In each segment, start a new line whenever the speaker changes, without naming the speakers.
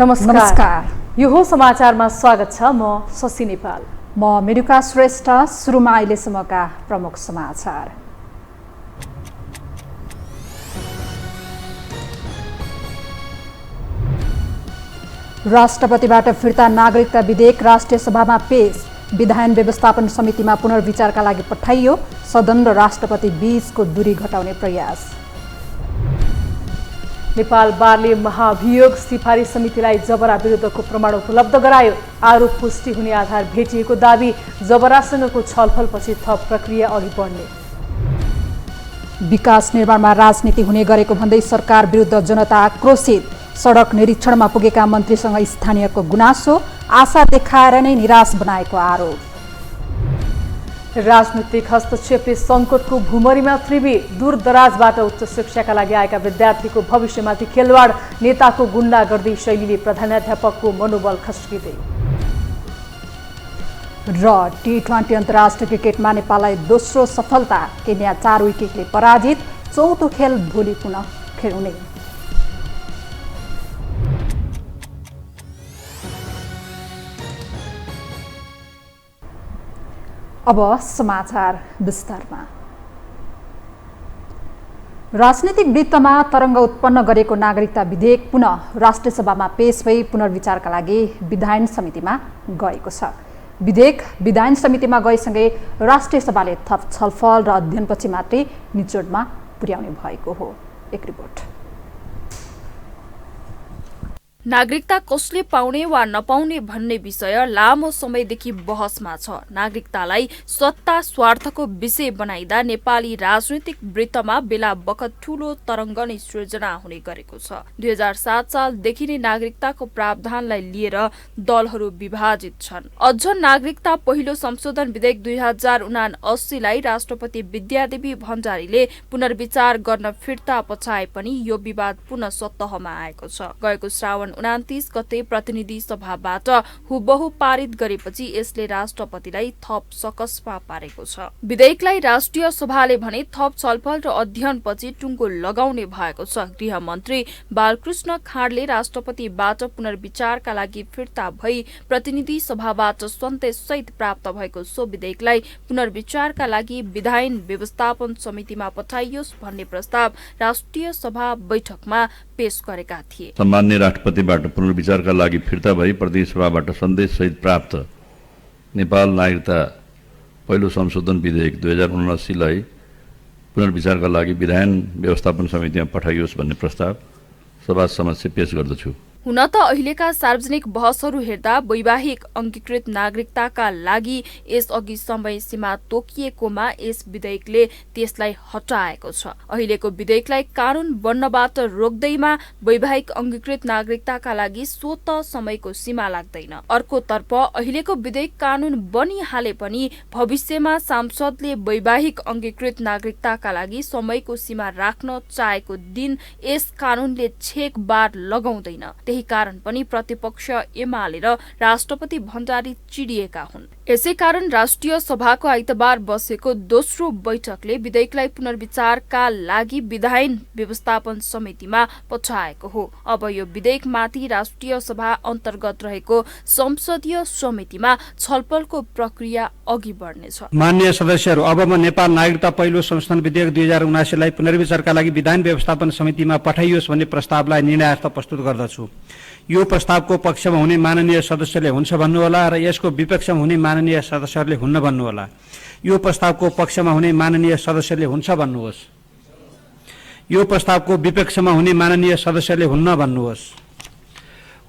नमस्कार। यो हो समाचारमा स्वागत छ। म शशि नेपाल।
म मेनुका श्रेष्ठ। सुरुमा अहिलेसम्मका प्रमुख समाचार। राष्ट्रपतिबाट फिर्ता नागरिकता विधेयक राष्ट्रिय सभामा पेश। विधायन व्यवस्थापन समितिमा पुनर्विचारका लागि पठाइयो। सदन र राष्ट्रपति बीचको दूरी घटाउने प्रयास।
नेपाल बारले महाभियोग सिफारिस समितिलाई जबरा विरुद्धको प्रमाण उपलब्ध गरायो। आरोप पुष्टि हुने आधार भेटिएको दाबी। जबरासँगको छलफलपछि थप प्रक्रिया अघि बढ्ने।
विकास निर्माणमा राजनीति हुने गरेको भन्दै सरकार विरुद्ध जनता आक्रोशित। सडक निरीक्षणमा पुगेका मन्त्रीसँग स्थानीयको गुनासो। आशा देखाएर नै निराश बनाएको आरोप।
राजनीतिक हस्तक्षेपले सङ्कटको भूमरीमा त्रिवी। दूरदराजबाट उच्च शिक्षाका लागि आएका विद्यार्थीको भविष्यमाथि खेलवाड। नेताको गुण्डागर्दी शैलीले प्रधानाध्यापकको मनोबल खस्किँदै।
र T20 अन्तर्राष्ट्रिय क्रिकेटमा नेपाललाई दोस्रो सफलता। केन्या 4 विकेटले पराजित। चौथो खेल भोलि पुनः खेल्ने। अब समाचार विस्तारमा। राजनीतिक वृत्तमा तरङ्ग उत्पन्न गरेको नागरिकता विधेयक पुनः राष्ट्रिय सभामा पेश भई पुनर्विचारका लागि विधायन समितिमा गएको छ। विधेयक विधायन समितिमा गएसँगै राष्ट्रिय सभाले थप छलफल र अध्ययनपछि मात्रै निचोडमा पुर्याउने भएको हो। एक रिपोर्ट।
नागरिकता कसले पाउने वा नपाउने भन्ने विषय लामो समयदेखि बहसमा छ। नागरिकतालाई सत्ता स्वार्थको विषय बनाइदा नेपाली राजनीतिक वृत्तमा बेला बखत ठूलो तरङ्ग नै सृजना हुने गरेको छ। 2007 सालदेखि नै नागरिकताको प्रावधानलाई लिएर दलहरू विभाजित छन्। अझ नागरिकता पहिलो संशोधन विधेयक 2079 लाई राष्ट्रपति विद्यादेवी भण्डारीले पुनर्विचार गर्न फिर्ता पछाए पनि यो विवाद पुनः सतहमा आएको छ। गएको श्रावण 29 गते प्रतिनिधि सभाबाट हुबहु पारित गरेपछि यसले राष्ट्रपतिलाई थप सकसमा पारेको छ। विधेयकलाई राष्ट्रिय सभाले भने थप छलफल र अध्ययनपछि टुङ्गो लगाउने भएको छ। गृह मन्त्री बालकृष्ण खाँडले राष्ट्रपतिबाट पुनर्विचारका लागि फिर्ता भई प्रतिनिधि सभाबाट सन्देश सहित प्राप्त भएको सो विधेयकलाई पुनर्विचारका लागि विधायन व्यवस्थापन समितिमा पठाइयोस् भन्ने प्रस्ताव राष्ट्रिय सभा बैठकमा पेश गरेका थिए।
सम्माननीय राष्ट्रपतिबाट पुनर्विचारका लागि फिर्ता भई प्रतिनिधि सभाबाट सन्देश सहित प्राप्त नेपाल नागरिकता पहिलो संशोधन विधेयक 2079 लाई पुनर्विचारका लागि विधायन व्यवस्थापन समितिमा पठाइयोस् भन्ने प्रस्ताव सभा समक्ष पेश गर्दछु।
हुन त अहिलेका सार्वजनिक बहसहरू हेर्दा वैवाहिक अंगीकृत नागरिकताका लागि यसअघि समय सीमा तोकिएकोमा यस विधेयकले त्यसलाई हटाएको छ। अहिलेको विधेयकलाई कानून बन्नबाट रोक्दैमा वैवाहिक अंगीकृत नागरिकताका लागि स्वत समयको सीमा लाग्दैन। अर्कोतर्फ अहिलेको विधेयक कानून बनिहाले पनि भविष्यमा सांसदले वैवाहिक अंगीकृत नागरिकताका लागि समयको सीमा राख्न चाहेको दिन यस कानूनले छेक बार लगाउँदैन। त्यही कारण पनि प्रतिपक्ष एमाले र राष्ट्रपति भण्डारी चिडिएका हुन्। यसै कारण राष्ट्रिय सभाको आइतबार बसेको दोस्रो बैठकले विधेयकलाई पुनर्विचारका लागि विधायन व्यवस्थापन समितिमा पठाएको हो। अब यो विधेयकमाथि राष्ट्रिय सभा अन्तर्गत रहेको संसदीय समितिमा छलफलको प्रक्रिया अघि बढ्नेछ।
माननीय सदस्यहरू, अब म नेपाल नागरिकता पहिलो संशोधन विधेयक 2079 लाई पुनर्विचारका लागि विधायन व्यवस्थापन समितिमा पठाइयोस् भन्ने प्रस्तावलाई निर्णयार्थ प्रस्तुत गर्दछु। यो प्रस्तावको पक्षमा हुने माननीय सदस्यले हुन्छ भन्नुहोला र यसको विपक्षमा हुने माननीय सदस्यहरूले हुन्न भन्नुहोला। यो प्रस्तावको पक्षमा हुने माननीय सदस्यले हुन्छ भन्नुहोस्। यो प्रस्तावको विपक्षमा हुने माननीय सदस्यले हुन्न भन्नुहोस्।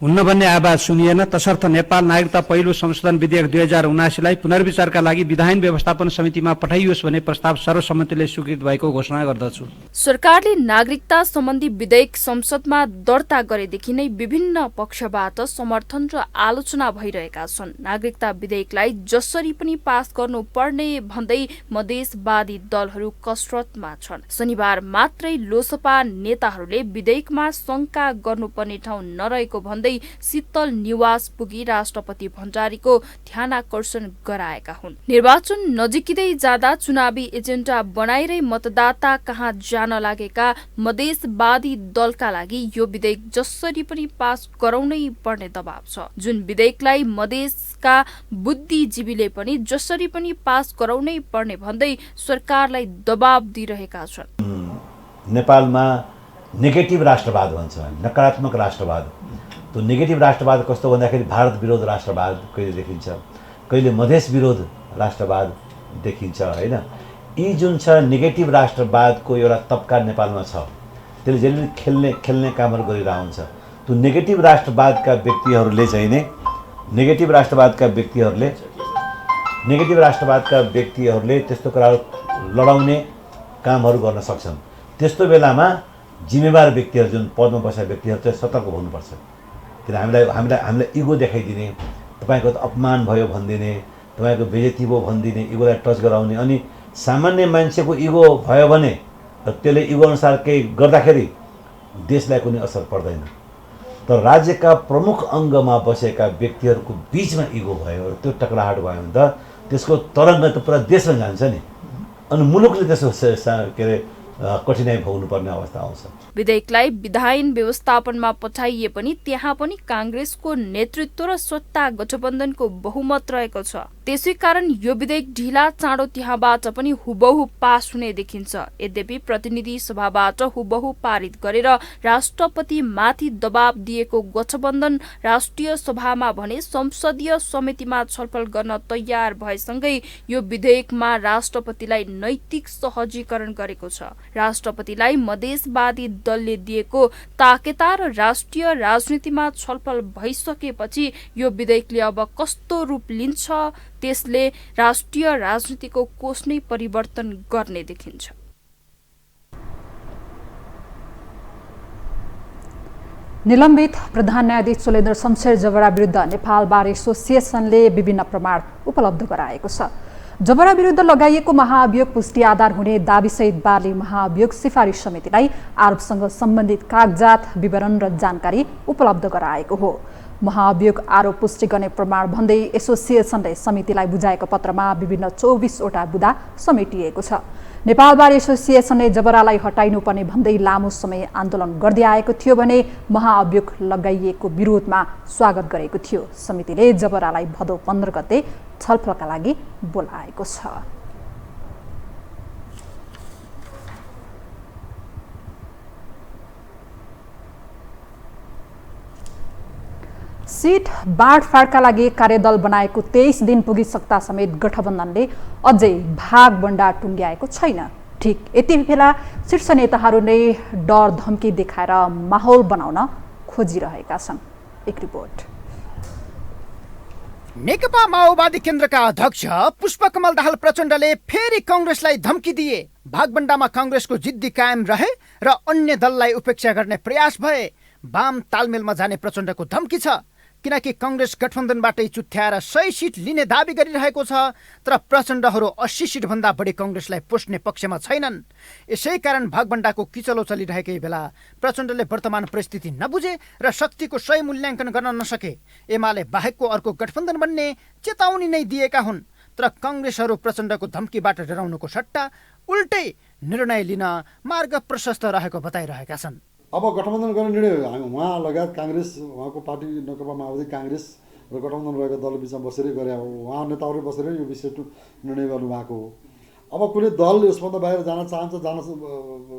हुन्न भन्ने आवाज सुनिएन, तसर्थ नेपाल नागरिकता पहिलो संशोधन विधेयक 2079लाई पुनर्विचारका लागि विधान व्यवस्थापन समितिमा पठाइयोस् भन्ने प्रस्ताव सर्वसम्मतिले स्वीकृत भएको घोषणा गर्दछु।
सरकारले नागरिकता सम्बन्धी विधेयक संसदमा दर्ता गरेदेखि नै विभिन्न पक्षबाट समर्थन र आलोचना भइरहेका छन्। नागरिकता विधेयकलाई जसरी पनि पास गर्नुपर्ने भन्दै मधेसवादी दलहरू कसरतमा छन्। शनिबार मात्रै लोसपा नेताहरूले विधेयकमा शंका गर्नुपर्ने ठाउँ नरहेको भन्दै शीतल निवास पुगी राष्ट्रपति भण्डारीको ध्यानाकर्षण गराएका हुन्। निर्वाचन नजिकिँदै जाँदा चुनावी एजेन्डा बनाएरै मतदाता कहाँ जान लागेका मधेसवादी दलका लागि यो विधेयक जसरी पनि पास गराउनै पर्ने दबाव छ। जुन विधेयकलाई मधेसका बुद्धिजीवीले पनि जसरी पनि पास गराउनै पर्ने भन्दै सरकारलाई दबाव दिइरहेका छन्।
नेपालमा नेगेटिभ राष्ट्रवाद भन्छ, नकारात्मक राष्ट्रवाद। त्यो नेगेटिभ राष्ट्रवाद कस्तो भन्दाखेरि भारत विरोध राष्ट्रवाद कहिले देखिन्छ, कहिले मधेस विरोध राष्ट्रवाद देखिन्छ हैन। यी जुन छ नेगेटिभ राष्ट्रवादको एउटा तबका नेपालमा छ, त्यसले जहिले खेल्ने कामहरू गरिरहेको हुन्छ। त्यो नेगेटिभ राष्ट्रवादका व्यक्तिहरूले त्यस्तो कुराहरू लडाउने कामहरू गर्न सक्छन्। त्यस्तो बेलामा जिम्मेवार व्यक्तिहरू, जुन पदमा बसेका व्यक्तिहरू चाहिँ सतर्क हुनुपर्छ। किन हामीलाई इगो देखाइदिने, तपाईँको त अपमान भयो भनिदिने, तपाईँको बेइज्जती भयो भनिदिने, इगोलाई टच गराउने। अनि सामान्य मान्छेको इगो भयो भने त्यसले इगो अनुसार केही गर्दाखेरि देशलाई कुनै असर पर्दैन। तर राज्यका प्रमुख अङ्गमा बसेका व्यक्तिहरूको बिचमा इगो भयो र त्यो टकराहट भयो भने त त्यसको तरङ्ग त पुरा देशमा जान्छ नि, अनि मुलुकले त्यसो के अरे कठिनाइ भोग्नुपर्ने अवस्था आउँछ।
विधेयकलाई विधायन व्यवस्थापनमा पठाइए पनि त्यहाँ पनि कांग्रेसको नेतृत्व र सत्ता गठबन्धनको बहुमत रहेको छ। त्यसै कारण यो विधेयक ढिला चाँडो त्यहाँबाट पनि हुबहु पास हुने देखिन्छ। यद्यपि प्रतिनिधि सभाबाट हुबहु पारित गरेर राष्ट्रपति माथि दबाव दिएको गठबन्धन राष्ट्रिय सभामा भने संसदीय समितिमा छलफल गर्न तयार भएसँगै यो विधेयकमा राष्ट्रपतिलाई नैतिक सहजीकरण गरेको छ। राष्ट्रपतिलाई मधेसवादी दलले दिएको ताकेता र राष्ट्रिय राजनीतिमा छलफल भइसकेपछि यो विधेयकले अब कस्तो रूप लिन्छ त्यसले राष्ट्रिय राजनीतिको कोष नै परिवर्तन गर्ने देखिन्छ।
निलम्बित प्रधान न्यायाधीश सुलेन्द्र शमशेर जबरा विरुद्ध नेपाल बार एसोसिएसनले विभिन्न प्रमाण उपलब्ध गराएको छ। जबरा विरुद्ध लगाइएको महाअभियोग पुष्टि आधार हुने दाबीसहित बारले महाअभियोग सिफारिस समितिलाई आरोपसँग सम्बन्धित कागजात, विवरण र जानकारी उपलब्ध गराएको हो। महाअभियोग आरोप पुष्टि गर्ने प्रमाण भन्दै एसोसिएसनले समितिलाई बुझाएको पत्रमा विभिन्न 24 वटा बुदा समेटिएको छ। नेपाल बार एसोसिएसनले जबरालाई हटाइनुपर्ने भन्दै लामो समय आन्दोलन गर्दै आएको थियो भने महाअभियोग लगाइएको विरोधमा स्वागत गरेको थियो। समितिले जबरालाई भदौ 15 गते छलफलका लागि बोलाएको छ। सीट बाँडफाँडका लागि कार्यदल बनाएको 23 दिन पुगिसक्दा समेत गठबन्धनले अझै भागबण्डा टुङ्ग्याएको छैन। ठिक यति बेला शीर्ष नेताहरू नै डर धम्की देखाएर माहौल बनाउन खोजिरहेका छन्। एक रिपोर्ट।
नेकपा माओवादी केन्द्रका अध्यक्ष पुष्पकमल दाहाल प्रचण्डले फेरि कांग्रेसलाई धम्की दिए। भागबण्डामा कांग्रेसको जिद्दी कायम रहे र अन्य दललाई उपेक्षा गर्ने प्रयास भए। वाम तालमेलमा जाने प्रचण्डको धम्की छ, किनकि कांग्रेस गठबन्धनबाटै चुथ्याएर 100 सिट लिने दाबी गरिरहेको छ। तर प्रचण्डहरू 80 सिट भन्दा बढी कांग्रेसलाई पोष्ने पक्षमा छैनन्। यसै कारण भागबण्डाको किचलो चलिरहेकै बेला प्रचण्डले वर्तमान परिस्थिति नबुझे र शक्तिको सही मूल्याङ्कन गर्न नसके एमाले बाहेकको अर्को गठबन्धन बन्ने चेतावनी नै दिएका हुन्। तर कांग्रेसहरू प्रचण्डको धम्कीबाट डराउनुको सट्टा उल्टै निर्णय लिन मार्ग प्रशस्त रहेको बताइरहेका छन्।
अब गठबन्धन गर्ने निर्णय उहाँ लगायत कांग्रेस, उहाँको पार्टी नेकपा माओवादी कांग्रेस र गठबन्धन रहेको दल बिचमा बसेरै गरे हो। उहाँ नेताहरू बसेर यो विषय निर्णय गर्नुभएको हो। अब कुनै दल यसभन्दा बाहिर जान चाहन्छ, जान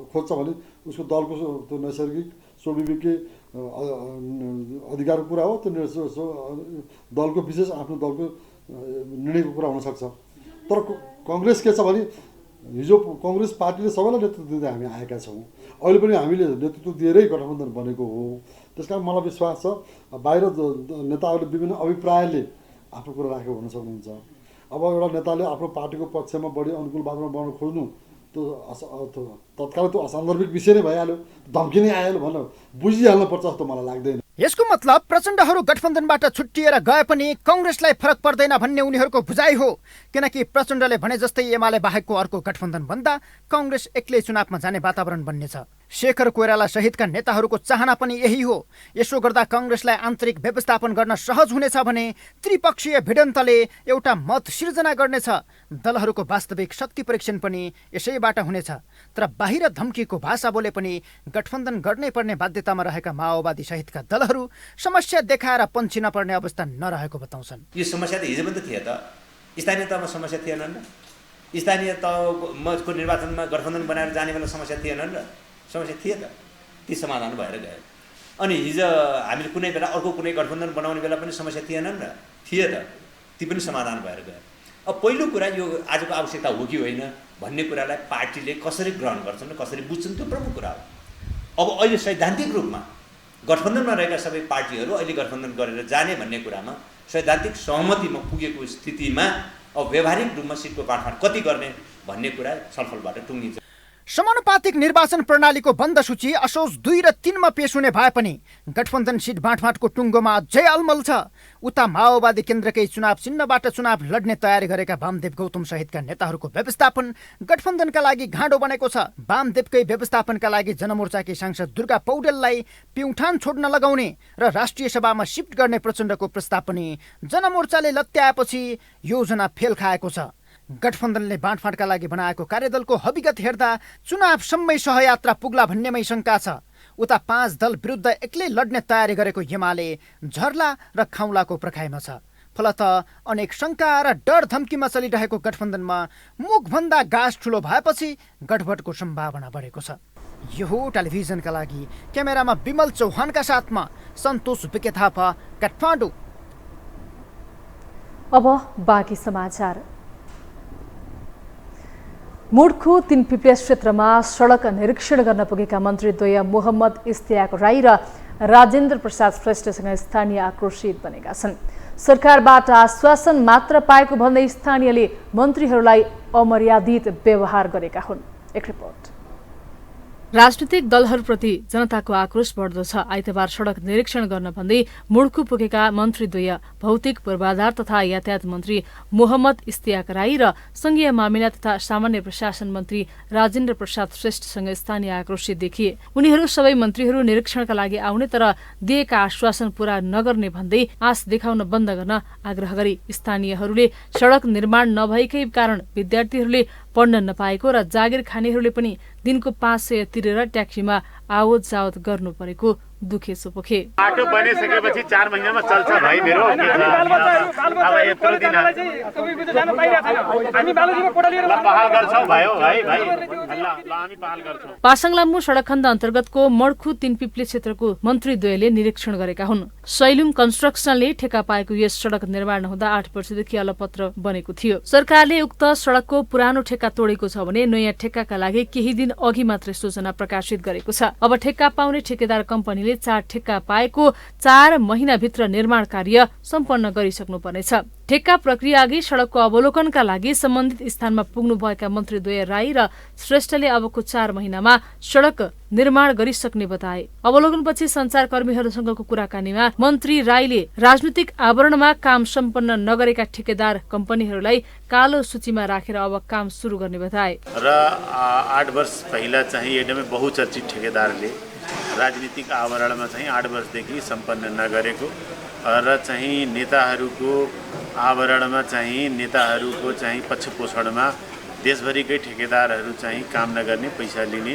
खोज्छ भने उसको दलको त्यो नैसर्गिक स्वाभाविक अधिकारको कुरा हो। त्यो दलको विशेष आफ्नो दलको निर्णयको कुरा हुनसक्छ। तर कांग्रेस के छ भने हिजो कांग्रेस पार्टीले सबैलाई नेतृत्व दिँदै हामी आएका छौँ। अहिले पनि हामीले नेतृत्व दिएरै गठबन्धन बनेको हो। त्यस कारण मलाई विश्वास छ बाहिर नेताहरूले विभिन्न अभिप्रायले आफ्नो कुरा राखेको हुन सक्नुहुन्छ। अब एउटा नेताले आफ्नो पार्टीको पक्षमा बढी अनुकूल वातावरण बनाउन खोज्नु त्यो तत्काल त्यो असान्दर्भिक विषय नै भइहाल्यो, धम्की नै आइहाल्यो भनेर बुझिहाल्नु पर्छ जस्तो मलाई लाग्दैन।
यसको मतलब प्रचण्डहरू गठबन्धनबाट छुट्टिएर गए पनि कांग्रेसलाई फरक पर्दैन भन्ने उनीहरूको बुझाइ हो, किनकि प्रचण्डले भने जस्तै एमाले बाहेकको अर्को गठबन्धन बन्दा कांग्रेस एक्लै चुनावमा जाने वातावरण बन्नेछ। शेखर कोइराला सहितका नेताहरूको चाहना पनि यही हो। यसो गर्दा कांग्रेसलाई आन्तरिक व्यवस्थापन गर्न सहज हुनेछ भने त्रिपक्षीय भिडन्तले एउटा मत सिर्जना गर्नेछ। दलहरूको वास्तविक शक्ति परीक्षण पनि यसैबाट हुनेछ। तर बाहिर धम्कीको भाषा बोले पनि गठबन्धन गर्नै पर्ने बाध्यतामा रहेका माओवादी सहितका दलहरू समस्या देखाएर पन्छिन पर्ने अवस्था नरहेको बताउँछन्।
यो समस्या त हिजो पनि त थियो त, स्थानीय तहमा समस्या थिएनन् र? स्थानीय तहको निर्वाचनमा गठबन्धन बनाएर जाने बेला समस्या थिएनन् र? समस्या थिए त, ती समाधान भएर गयो। अनि हिजो हामीले कुनै बेला अर्को कुनै गठबन्धन बनाउने बेला पनि समस्या थिएनन् र? थिए त, ती पनि समाधान भएर गयो। अब पहिलो कुरा यो आजको आवश्यकता हो कि होइन भन्ने कुरालाई पार्टीले कसरी ग्रहण गर्छन् र कसरी बुझ्छन् त्यो प्रमुख कुरा हो। अब अहिले सैद्धान्तिक रूपमा गठबन्धनमा रहेका सबै पार्टीहरू अहिले गठबन्धन गरेर जाने भन्ने कुरामा सैद्धान्तिक सहमतिमा पुगेको स्थितिमा अब व्यावहारिक रूपमा सिटको बाँडफाँड कति गर्ने भन्ने कुरा छलफलबाट टुङ्गिन्छ।
समानुपातिक निर्वाचन प्रणालीको बन्द सूची असोज 2 र 3 मा पेश हुने भए पनि गठबन्धन सिट बाँडफाँडको टुङ्गोमा अझै अलमल छ। उता माओवादी केन्द्रकै चुनाव चिन्हबाट चुनाव लड्ने तयारी गरेका वामदेव गौतम सहितका नेताहरूको व्यवस्थापन गठबन्धनका लागि घाँडो बनेको छ। वामदेवकै व्यवस्थापनका लागि जनमोर्चाकी सांसद दुर्गा पौडेललाई प्युठान छोड्न लगाउने र राष्ट्रिय सभामा शिफ्ट गर्ने प्रचण्डको प्रस्ताव पनि जनमोर्चाले लत्याएपछि योजना फेल खाएको छ। गठबन्धनले बाँडफाँडका लागि बनाएको कार्यदलको हविगत हेर्दा चुनावसम्मै सहयात्रा पुग्ला भन्नेमै शङ्का छ। उता 5 दल विरुद्ध एक्लै लड्ने तयारी गरेको एमाले झर्ला र खाउलाको प्रखाइमा छ। फलत अनेक शङ्का र डर धम्कीमा चलिरहेको गठबन्धनमा मुखभन्दा गाँस ठुलो भएपछि गठबन्धनको सम्भावना बढेको छ। यो हो टेलिभिजनका लागि क्यामेरामा विमल चौहानका साथमा सन्तोष बिके थापा, काठमाडौँ।
अब बाँकी समाचार। मुडखु तिनपिप्ले क्षेत्रमा सडक निरीक्षण गर्न पुगेका मन्त्रीद्वय मोहम्मद इस्तियाक राई र राजेन्द्र प्रसाद श्रेष्ठसँग स्थानीय आक्रोशित बनेका छन्। सरकारबाट आश्वासन मात्र पाएको भन्दै स्थानीयले मन्त्रीहरूलाई अमर्यादित व्यवहार गरेका हुन्। एक रिपोर्ट।
राजनीतिक दलहरूप्रति जनताको आक्रोश बढ्दो छ। आइतबार सडक निरीक्षण गर्न भन्दै मुडखु पुगेका मन्त्रीद्वय भौतिक पूर्वाधार तथा यातायात मन्त्री मोहम्मद इस्तियाक राई र संघीय मामिला तथा सामान्य प्रशासन मन्त्री राजेन्द्र प्रसाद श्रेष्ठसँग स्थानीय आक्रोशित देखिए। उनीहरू सबै मन्त्रीहरू निरीक्षणका लागि आउने तर दिएका आश्वासन पूरा नगर्ने भन्दै आश देखाउन बन्द गर्न आग्रह गरे। स्थानीयहरूले सडक निर्माण नभएकै कारण विद्यार्थीहरूले पढ्न नपाएको र जागिर खानेहरूले पनि दिनको 500 तिरेर ट्याक्सीमा आवत जावत गर्नु परेको दुखेसो पोखे।
बाटो बनिसकेपछि 4 महिनामा चल्छ भाइ मेरो। अब यत्रो दिन हामी बालुजीमा कोडा लिएर पहल गर्छौं भाइ हो भाइ ल हामी पहल गर्छौं।
पासाङ लामु सडक खण्ड अन्तर्गतको मडखु तिनपिप्ले क्षेत्रको मन्त्रीद्वयले निरीक्षण गरेका हुन्। सैलुम कन्स्ट्रक्सनले ठेक्का पाएको यस सडक निर्माण हुँदा 8 वर्षदेखि अलपत्र बनेको थियो। सरकारले उक्त सडकको पुरानो ठेक्का तोडेको छ भने नयाँ ठेक्काका लागि केही दिन अघि मात्रै सूचना प्रकाशित गरेको छ। अब ठेक्का पाउने ठेकेदार कम्पनीले 4 ठेक्का पाएको 4 महिनाभित्र निर्माण कार्य सम्पन्न गरिसक्नुपर्नेछ। ठेक्का प्रक्रिया अघि सडकको अवलोकनका लागि सम्बन्धित स्थानमा पुग्नुभएका मन्त्रीद्वय राई र श्रेष्ठले अबको 4 महिनामा सडक निर्माण गरिसक्ने बताए। अवलोकनपछि सञ्चारकर्मीहरूसँगको कुराकानीमा मन्त्री राईले राजनीतिक आवरणमा काम सम्पन्न नगरेका ठेकेदार कम्पनीहरूलाई कालो सूचीमा राखेर अब काम सुरु गर्ने बताए।
र 8 वर्ष पहिला चाहिँ एकदमै बहुचर्चित ठेकेदारले राजनीतिक आवरणमा चाहिँ 8 वर्षदेखि सम्पन्न नगरेको र चाहिँ नेताहरूको आवरणमा चाहिँ नेताहरूको चाहिँ पक्षपोषणमा देशभरिकै ठेकेदारहरू चाहिँ काम नगर्ने, पैसा लिने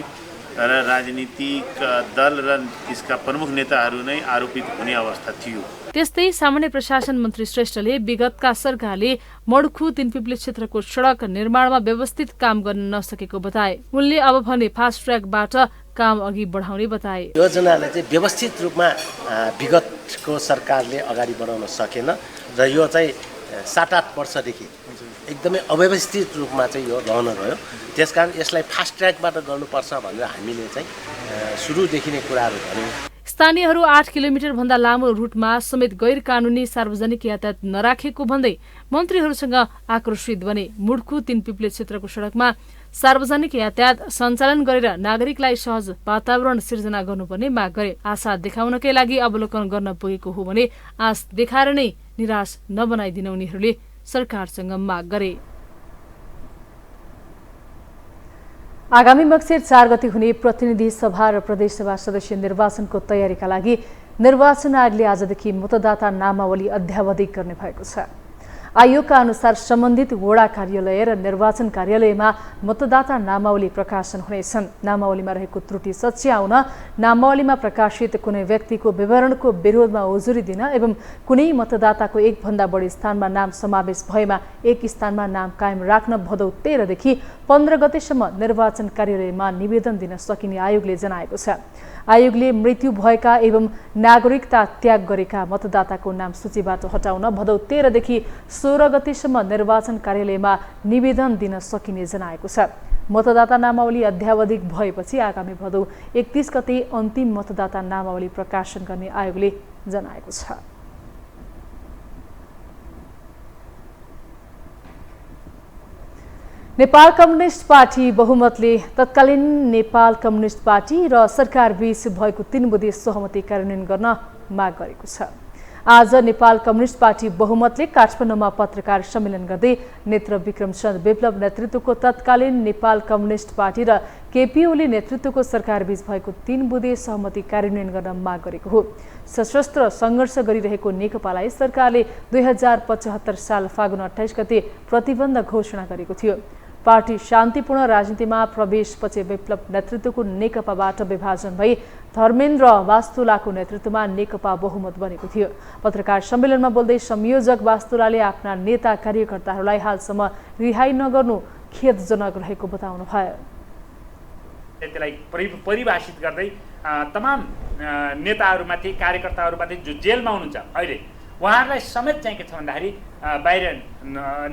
र राजनीतिक दल र त्यसका प्रमुख नेताहरू नै आरोपित हुने अवस्था थियो।
त्यस्तै सामान्य प्रशासन मन्त्री श्रेष्ठले विगतका सरकारले मडखु तिनपिप्ले क्षेत्रको सडक निर्माणमा व्यवस्थित काम गर्न नसकेको बताए। उनले अब भने फास्ट ट्र्याकबाट काम अघि बढाउने बताए।
योजनालाई चाहिँ व्यवस्थित रूपमा विगतको सरकारले अगाडि बढाउन सकेन र यो चाहिँ 7-8 वर्षदेखि एकदमै अव्यवस्थित रूपमा चाहिँ यो रहन गयो। त्यसकारण यसलाई फास्ट ट्र्याकबाट गर्नुपर्छ भनेर हामीले चाहिँ सुरुदेखि नै कुराहरू भन्यौँ।
स्थानीयहरू 8 किलोमिटर भन्दा लामो रुटमा समेत गैर कानुनी सार्वजनिक यातायात नराखेको भन्दै मन्त्रीहरूसँग आक्रोशित बने। मुड्कु 3 पिप्ले क्षेत्रको सडकमा सार्वजनिक यातायात सञ्चालन गरेर नागरिकलाई सहज वातावरण सिर्जना गर्नुपर्ने माग गरे। आशा देखाउनकै लागि अवलोकन गर्न पुगेको हो भने आश देखाएर नै निराश नबनाइदिन उनीहरूले सरकारसँग माग गरे।
आगामी मक्सिर 4 गते हुने प्रतिनिधि सभा र प्रदेशसभा सदस्य निर्वाचनको तयारीका लागि निर्वाचन आयोगले आजदेखि मतदाता नामावली अध्यावधिक गर्ने भएको छ। आयोगका अनुसार सम्बन्धित वडा कार्यालय र निर्वाचन कार्यालयमा मतदाता नामावली प्रकाशन हुनेछन्। नामावलीमा रहेको त्रुटि सच्याउन, नामावलीमा प्रकाशित कुनै व्यक्तिको विवरणको विरोधमा उजुरी दिन एवं कुनै मतदाताको 1 भन्दा बढी स्थानमा नाम समावेश भएमा 1 स्थानमा नाम कायम राख्न भदौ 13 देखि 15 गतेसम्म निर्वाचन कार्यालयमा निवेदन दिन सकिने आयोगले जनाएको छ। आयोगले मृत्यु भएका एवं नागरिकता त्याग गरेका मतदाताको नाम सूचीबाट हटाउन भदौ 13 देखि 16 गतेसम्म निर्वाचन कार्यालयमा निवेदन दिन सकिने जनाएको छ। मतदाता नामावली अध्यावधिक भएपछि आगामी भदौ 31 गते अन्तिम मतदाता नामावली प्रकाशन गर्ने आयोगले जनाएको छ। नेपाल कम्युनिस्ट पार्टी बहुमतले तत्कालीन नेपाल कम्युनिस्ट पार्टी र सरकार बीच भएको 3 बुँदे सहमति कार्यान्वयन गर्न माग गरेको छ। आज नेपाल कम्युनिस्ट पार्टी बहुमतले काठमाडौँमा पत्रकार सम्मेलन गर्दै नेत्र विक्रम चन्द्र विप्लव नेतृत्वको तत्कालीन नेपाल कम्युनिस्ट पार्टी र केपी ओली नेतृत्वको सरकार बीच भएको 3 बुँदे सहमति कार्यान्वयन गर्न माग गरेको हो। सशस्त्र सङ्घर्ष गरिरहेको नेकपालाई सरकारले 2075 साल फागुन 28 गते प्रतिबन्ध घोषणा गरेको थियो। पार्टी शान्तिपूर्ण राजनीतिमा प्रवेशपछि विप्लव नेतृत्वको नेकपाबाट विभाजन भई धर्मेन्द्र वास्तुलाको नेतृत्वमा नेकपा बहुमत बनेको थियो। पत्रकार सम्मेलनमा बोल्दै संयोजक वास्तुलाले आफ्ना नेता कार्यकर्ताहरूलाई हालसम्म रिहाई नगर्नु खेदजनक रहेको बताउनुभयो।
त्यसलाई परिभाषित गर्दै तमाम नेताहरूमाथि कार्यकर्ताहरूमाथि जो जेलमा हुनुहुन्छ अहिले उहाँहरूलाई समेत चाहिँ के छ भन्दाखेरि बाहिर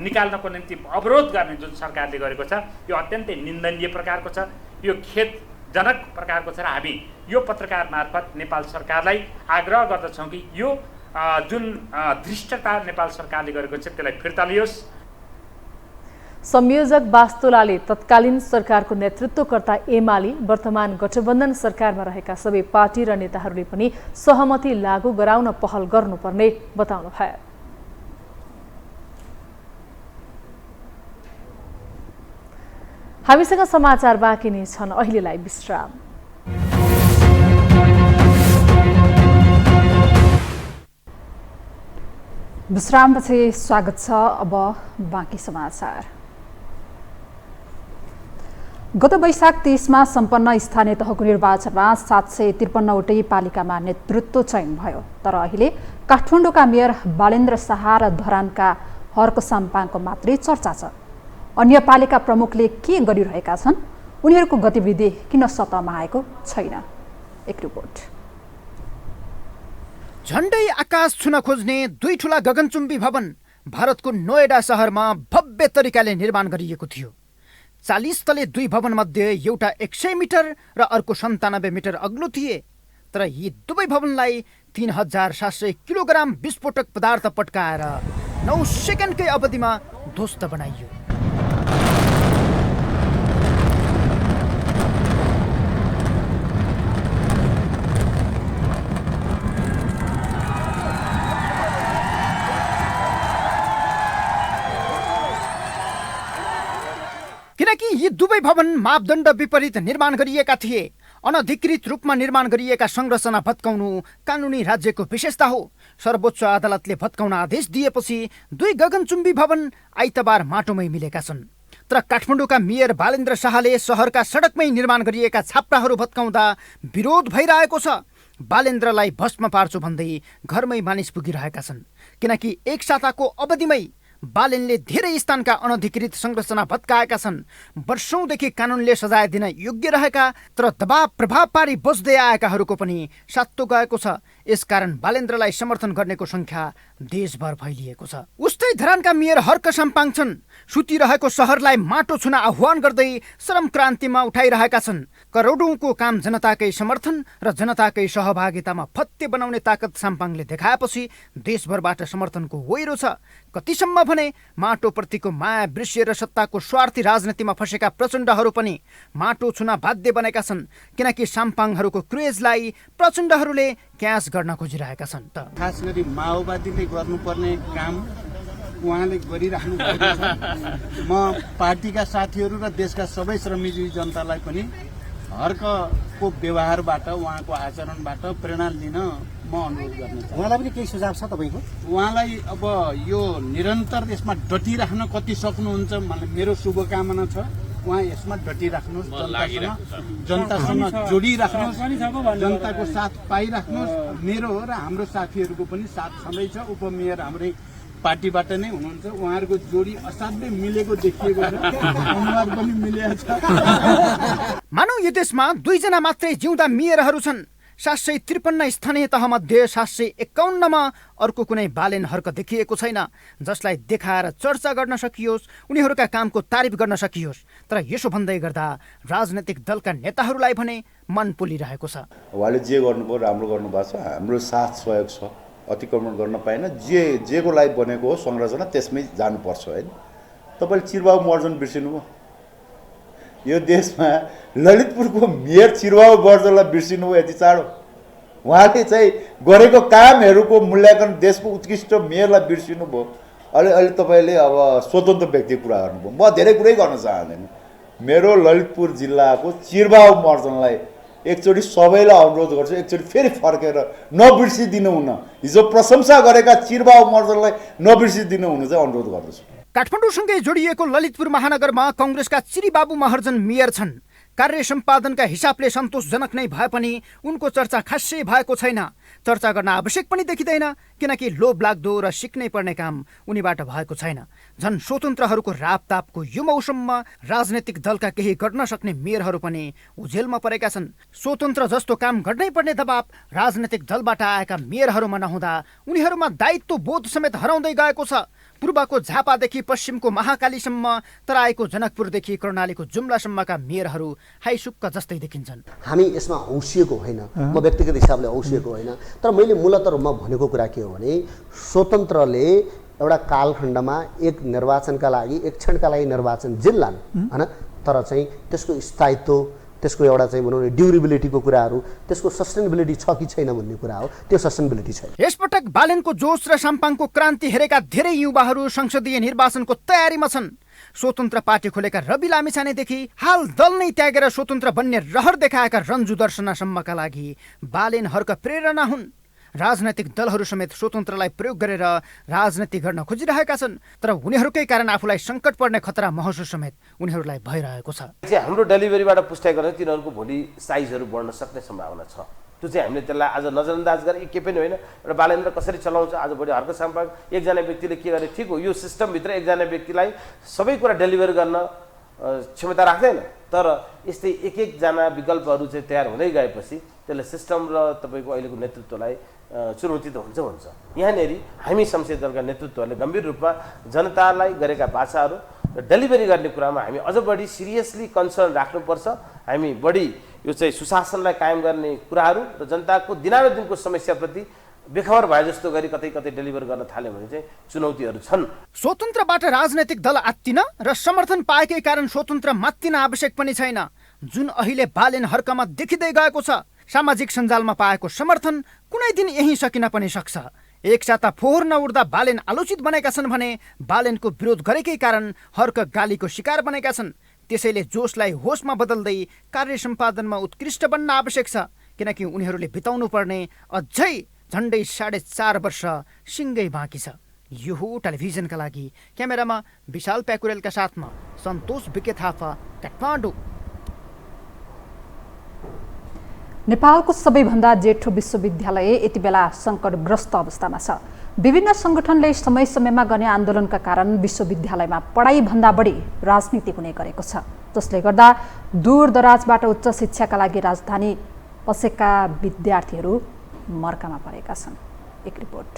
निकाल्नको निम्ति अवरोध गर्ने जुन सरकारले गरेको छ यो अत्यन्तै निन्दनीय प्रकारको छ, यो खेदजनक प्रकारको छ र हामी यो पत्रकार मार्फत नेपाल सरकारलाई आग्रह गर्दछौँ कि यो जुन धृष्टता नेपाल सरकारले गरेको छ त्यसलाई फिर्ता लियोस्।
संयोजक वास्तुलाले तत्कालीन सरकारको नेतृत्वकर्ता एमाले वर्तमान गठबन्धन सरकारमा रहेका सबै पार्टी र नेताहरूले पनि सहमति लागू गराउन पहल गर्नुपर्ने बताउनुभयो। हामीसँग समाचार बाँकी नै छन्, अहिलेलाई विश्राम।
विश्रामपछि स्वागत छ। अब बाँकी समाचार। गत वैशाख 30 मा सम्पन्न स्थानीय तहको निर्वाचनमा 753 वटै पालिकामा नेतृत्व चयन भयो। तर अहिले काठमाडौँका मेयर बालेन्द्र शाह र धरानका हर्क साम्पाङको मात्रै चर्चा छ। अन्य पालिका प्रमुखले के गरिरहेका छन्, उनीहरूको गतिविधि किन सतहमा आएको छैन? एक रिपोर्ट।
झण्डै आकाश छुन खोज्ने 2 ठूला गगनचुम्बी भवन भारतको नोएडा शहरमा भव्य तरिकाले निर्माण गरिएको थियो। 40 तले 2 भवन मध्ये एउटा 100 मिटर र अर्को 97 मिटर अग्लो थिए। तर यी दुवै भवनलाई 3700 किलोग्राम विस्फोटक पदार्थ पड्काएर 9 सेकेन्डकै अवधिमा ध्वस्त बनाइयो। किनकि यी दुवै भवन मापदण्ड विपरीत निर्माण गरिएका थिए। अनधिकृत रूपमा निर्माण गरिएका संरचना भत्काउनु कानुनी राज्यको विशेषता हो। सर्वोच्च अदालतले भत्काउन आदेश दिएपछि 2 गगनचुम्बी भवन आइतबार माटोमै मिलेका छन्। तर काठमाडौँका मेयर बालेन्द्र शाहले शहरका सडकमै निर्माण गरिएका छाप्राहरू भत्काउँदा विरोध भइरहेको छ। बालेन्द्रलाई भस्म पार्छु भन्दै घरमै मानिस पुगिरहेका छन्। किनकि 1 साताको अवधिमै बालेनले धेरै स्थानका अनधिकृत संरचना भत्काएका छन्। वर्षौंदेखि कानुनले सजाय दिन योग्य रहेका तर दबाव प्रभाव पारी बस्दै आएकाहरूको पनि सातो गएको छ। यसकारण बालेन्द्रलाई समर्थन गर्नेको संख्या देशभर फैलिएको छ। उस्तै धरानका मेयर हर्क साम्पाङ छन्। सुतिरहेको शहरलाई माटो छुन आह्वान गर्दै श्रम क्रान्तिमा उठाइरहेका छन्। करोडौंको काम जनताकै समर्थन र जनताकै सहभागितामा फत्ते बनाउने ताकत साम्पाङले देखाएपछि देशभरबाट समर्थनको ओइरो छ। कतिसम्म भने माटोप्रतिको माया वृष्य र सत्ताको स्वार्थी राजनीतिमा फँसेका प्रचण्डहरू पनि माटो छुन बाध्य बनेका छन्, किनकि साम्पाङहरूको क्रेजलाई प्रचण्डहरूले क्यास गर्न खोजिरहेका छन्। त
खास गरी माओवादीले गर्नुपर्ने काम उहाँले गरिराख्नु भएको छ। म पार्टीका साथीहरू र देशका सबै श्रमजीवी जनतालाई पनि हर्कको व्यवहारबाट उहाँको आचरणबाट प्रेरणा लिन म अनुरोध गर्न चाहन्छु।
उहाँलाई पनि केही सुझाव छ तपाईँको?
उहाँलाई अब यो निरन्तर यसमा डटिराख्न कति सक्नुहुन्छ मेरो शुभकामना छ। उहाँ यसमा डटिराख्नुहोस्, जनतासँग जोडिराख्नुहोस्, जनताको साथ पाइराख्नुहोस्। मेरो र हाम्रो साथीहरूको पनि साथ छँदैछ। उपमेयर हाम्रै पार्टीबाट नै हुनुहुन्छ। उहाँहरूको जोडी असाध्यै मिलेको देखिएको छ। अनुहार पनि मिलेको छ।
मानौ यो देशमा 2 जना मात्रै जिउँदा मेयरहरू छन्। 753 स्थानीय तहमध्ये 751मा अर्को कुनै बालेन हर्क देखिएको छैन जसलाई देखाएर चर्चा गर्न सकियोस्, उनीहरूका कामको तारिफ गर्न सकियोस्। तर यसो भन्दै गर्दा राजनैतिक दलका नेताहरूलाई भने मन पोलिरहेको छ।
उहाँले जे गर्नुभयो राम्रो गर्नुभएको छ। हाम्रो साथ सहयोग छ। अतिक्रमण गर्न पाएन। जेको लागि बनेको हो संरचना त्यसमै जानुपर्छ होइन। तपाईँले चिरबाबु महर्जन बिर्सिनु भयो। यो देशमा ललितपुरको मेयर चिरबाबु महर्जनलाई बिर्सिनु भयो यति चाँडो? उहाँले चाहिँ गरेको कामहरूको मूल्याङ्कन देशको उत्कृष्ट मेयरलाई बिर्सिनु भयो। अहिले तपाईँले अब स्वतन्त्र व्यक्तिको कुरा गर्नुभयो। म धेरै कुरै गर्न चाहँदैन। मेरो ललितपुर जिल्लाको चिरबाबु महर्जनलाई एकचोटि सबैलाई अनुरोध गर्छु, एकचोटि फेरि फर्केर नबिर्सिदिनु हुन। हिजो प्रशंसा गरेका चिरबाबु महर्जनलाई नबिर्सिदिनु हुन चाहिँ अनुरोध गर्दछु।
काठमाडौँसँगै जोडिएको ललितपुर महानगरमा कांग्रेसका चिरिबाबु महर्जन मेयर छन्। कार्य सम्पादनका हिसाबले सन्तोषजनक नै भए पनि उनको चर्चा खासै भएको छैन। चर्चा गर्न आवश्यक पनि देखिँदैन, किनकि लोभ लाग्दो र सिक्नै पर्ने काम उनीबाट भएको छैन। झन् स्वतन्त्रहरूको रापतापको यो मौसममा राजनैतिक दलका केही गर्न सक्ने मेयरहरू पनि उजेलमा परेका छन्। स्वतन्त्र जस्तो काम गर्नै पर्ने दबाब राजनैतिक दलबाट आएका मेयरहरूमा नहुँदा उनीहरूमा दायित्व बोध समेत हराउँदै गएको छ। पूर्वको झापादेखि पश्चिमको महाकालीसम्म, तराईको जनकपुरदेखि कर्णालीको जुम्लासम्मका मेयरहरू हाइसुक्क जस्तै देखिन्छन्।
हामी यसमा हौसिएको होइन, म व्यक्तिगत हिसाबले हौसिएको होइन। तर मैले मूलत रूपमा भनेको कुरा के हो भने स्वतन्त्रले एउटा कालखण्डमा एक निर्वाचनका लागि एक क्षणका लागि निर्वाचन जिल्लान् होइन, तर चाहिँ त्यसको स्थायित्व, त्यसको एउटा चाहिँ भनौँ न ड्युरेबिलिटीको कुराहरू, त्यसको सस्टेनेबिलिटी छ कि छैन भन्ने कुरा हो। त्यो सस्टेनेबिलिटी छैन।
यसपटक बालेनको जोस र साम्पाङको क्रान्ति हेरेका धेरै युवाहरू संसदीय निर्वाचनको तयारीमा छन्। स्वतन्त्र पार्टी खोलेका रवि लामिछानेदेखि हाल दल नै त्यागेर स्वतन्त्र बन्ने रहर देखाएका रन्जु दर्शनसम्मका लागि बालेन हर्क प्रेरणा हुन्। राजनैतिक दलहरू समेत स्वतन्त्रलाई प्रयोग गरेर राजनीति गर्न खोजिरहेका छन्, तर उनीहरूकै कारण आफूलाई सङ्कट पर्ने खतरा महसुस समेत उनीहरूलाई भइरहेको छ।
हाम्रो डेलिभरीबाट पुष्टि गर्ने तिनीहरूको भोलि साइजहरू बढ्न सक्ने सम्भावना छ। त्यो चाहिँ हामीले त्यसलाई आज नजरअन्दाज गरेर केही पनि होइन। एउटा बालेन्द्र कसरी चलाउँछ, आज भोलि हर्क साम्पाङ एकजना व्यक्तिले के गरे ठिक हो। यो सिस्टमभित्र एकजना व्यक्तिलाई सबै कुरा डेलिभर गर्न क्षमता राख्दैन, तर यस्तै एक एकजना विकल्पहरू चाहिँ तयार हुँदै गएपछि त्यसले सिस्टम र तपाईँको अहिलेको नेतृत्वलाई चुनौती त हुन्छ। यहाँनिर हामी संसदीय दलका नेतृत्वहरूले गम्भीर रूपमा जनतालाई गरेका बाचाहरू र डेलिभरी गर्ने कुरामा हामी अझ बढी सिरियसली कन्सर्न राख्नुपर्छ। हामी बढी यो चाहिँ सुशासनलाई कायम गर्ने कुराहरू र जनताको दिनानुदिनको समस्याप्रति बेखबर भए जस्तो गरी कतै कतै डेलिभर गर्न थाल्यो भने चाहिँ चुनौतीहरू छन्।
स्वतन्त्रबाट राजनैतिक दल आत्तिन र समर्थन पाएकै कारण स्वतन्त्र मात्तिन आवश्यक पनि छैन, जुन अहिले बालेन हर्कमा देखिँदै गएको छ। सामाजिक सञ्जालमा पाएको समर्थन कुनै दिन यही सकिन पनि सक्छ। एक साता फोहोर नउड्दा बालेन आलोचित बनेका छन् भने बालेनको विरोध गरेकै कारण हर्क गालीको शिकार बनेका छन्। त्यसैले जोसलाई होसमा बदल्दै कार्य सम्पादनमा उत्कृष्ट बन्न आवश्यक छ, किनकि उनीहरूले बिताउनु पर्ने अझै झन्डै 4.5 वर्ष सिङ्गै बाँकी छ। यो हो टेलिभिजनका लागि क्यामेरामा विशाल प्याकुरेलका साथमा सन्तोष बिके थापा, काठमाडौँ।
नेपालको सबैभन्दा जेठो विश्वविद्यालय यति बेला सङ्कटग्रस्त अवस्थामा छ। विभिन्न सङ्गठनले समय समयमा गर्ने आन्दोलनका कारण विश्वविद्यालयमा पढाइभन्दा बढी राजनीति हुने गरेको छ, जसले गर्दा दूरदराजबाट उच्च शिक्षाका लागि राजधानी पसेका विद्यार्थीहरू मर्कामा परेका छन्। एक रिपोर्ट।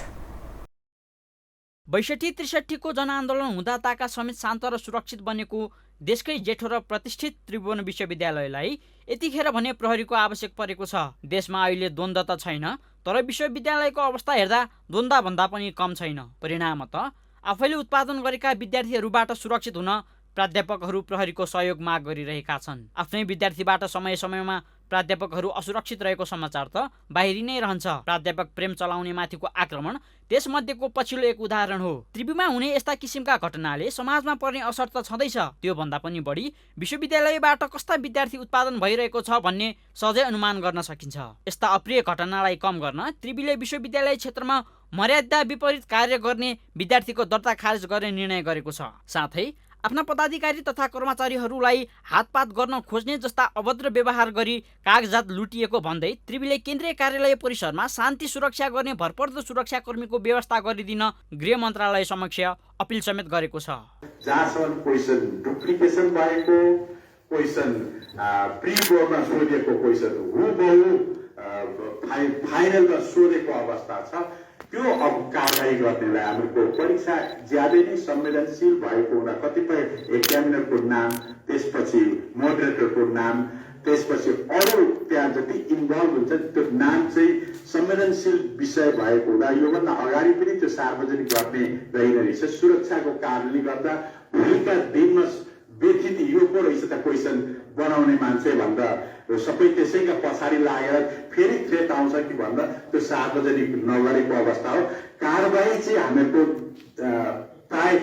62-63 को जनआन्दोलन हुँदा ताका समेत शान्त र सुरक्षित बनेको देशकै जेठो र प्रतिष्ठित त्रिभुवन विश्वविद्यालयलाई यतिखेर भने प्रहरीको आवश्यक परेको छ। देशमा अहिले द्वन्द्व त छैन, तर विश्वविद्यालयको अवस्था हेर्दा द्वन्द्वभन्दा पनि कम छैन। परिणामतः आफैले उत्पादन गरेका विद्यार्थीहरूबाट सुरक्षित हुन प्राध्यापकहरू प्रहरीको सहयोग माग गरिरहेका छन्। आफ्नै विद्यार्थीबाट समय समयमा प्राध्यापकहरू असुरक्षित रहेको समाचार त बाहिरी नै रहन्छ। प्राध्यापक प्रेम चलाउने माथिको आक्रमण त्यसमध्येको पछिल्लो एक उदाहरण हो। त्रिभुवनमा हुने यस्ता किसिमका घटनाले समाजमा पर्ने असर त छँदैछ, त्यो भन्दा पनि बढी विश्वविद्यालयबाट कस्ता विद्यार्थी उत्पादन भइरहेको छ भन्ने सहजै अनुमान गर्न सकिन्छ। यस्ता अप्रिय घटनालाई कम गर्न त्रिभुवनले विश्वविद्यालय क्षेत्रमा मर्यादा विपरीत कार्य गर्ने विद्यार्थीको दर्ता खारेज गर्ने निर्णय गरेको छ। साथै आफ्ना पदाधिकारी तथा कर्मचारीहरूलाई हातपात गर्न खोज्ने जस्ता अभद्र व्यवहार गरी कागजात लुटिएको भन्दै त्रिभुवनले केन्द्रीय कार्यालय परिसरमा शान्ति सुरक्षा गर्ने भरपर्दो सुरक्षाकर्मीको व्यवस्था गरिदिन गृह मन्त्रालय समक्ष अपिल समेत गरेको छ।
जहाँसम्म क्वेसन डुप्लिकेसन भएको, क्वेसन प्रिबोर्डमा सोधेको क्वेसन हुबहु फाइनलमा सोधेको अवस्था छ, त्यो अब कारवाही गर्नेलाई हाम्रो परीक्षा ज्यादै नै संवेदनशील भएको हुँदा कतिपय एक्जामिनरको नाम, त्यसपछि मोडरेटरको नाम, त्यसपछि अरू त्यहाँ जति इन्भल्भ हुन्छ त्यो नाम चाहिँ संवेदनशील विषय भएको हुँदा योभन्दा अगाडि पनि त्यो सार्वजनिक गर्ने गरिने रहेछ। सुरक्षाको कारणले गर्दा भोलिका दिनमा व्यथित यो पो रहेछ त क्वेसन बनाउने मान्छे भन्दा सबै त्यसैका पछाडि लागेर फेरि थ्रेट आउँछ कि भन्दा त्यो सार्वजनिक नगरेको अवस्था हो। कारबाही चाहिँ हामीहरूको प्राय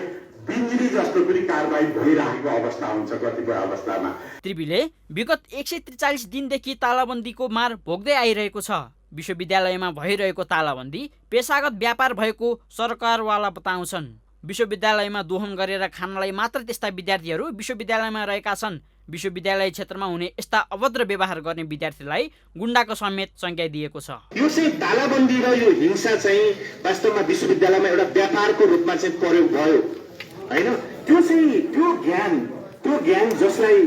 बिन्जिरी जस्तो पनि कारबाही भइरहेको अवस्था हुन्छ कतिपय अवस्थामा।
त्रिभुवनले विगत 143 दिनदेखि तालाबन्दीको मार भोग्दै आइरहेको छ। विश्वविद्यालयमा भइरहेको तालाबन्दी पेशागत व्यापार भएको सरकारवाला बताउँछन्। विश्वविद्यालयमा दोहन गरेर खानलाई मात्र त्यस्ता विद्यार्थीहरू विश्वविद्यालयमा रहेका छन्। विश्वविद्यालय क्षेत्रमा हुने यस्ता अभद्र व्यवहार गर्ने विद्यार्थीलाई गुण्डाको समेत संज्ञा दिएको छ।
यो चाहिँ तालाबन्दी र यो हिंसा चाहिँ वास्तवमा विश्वविद्यालयमा एउटा व्यापारको रूपमा चाहिँ प्रयोग भयो हैन। त्यो चाहिँ त्यो ज्ञान जसलाई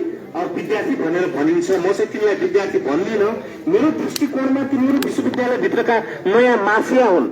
विद्यार्थी भनेर भनिन्छ, म चाहिँ तिमीलाई विद्यार्थी भन्दिनँ। मेरो दृष्टिकोणमा तिनीहरू विश्वविद्यालयभित्रका नयाँ माफिया हुन्।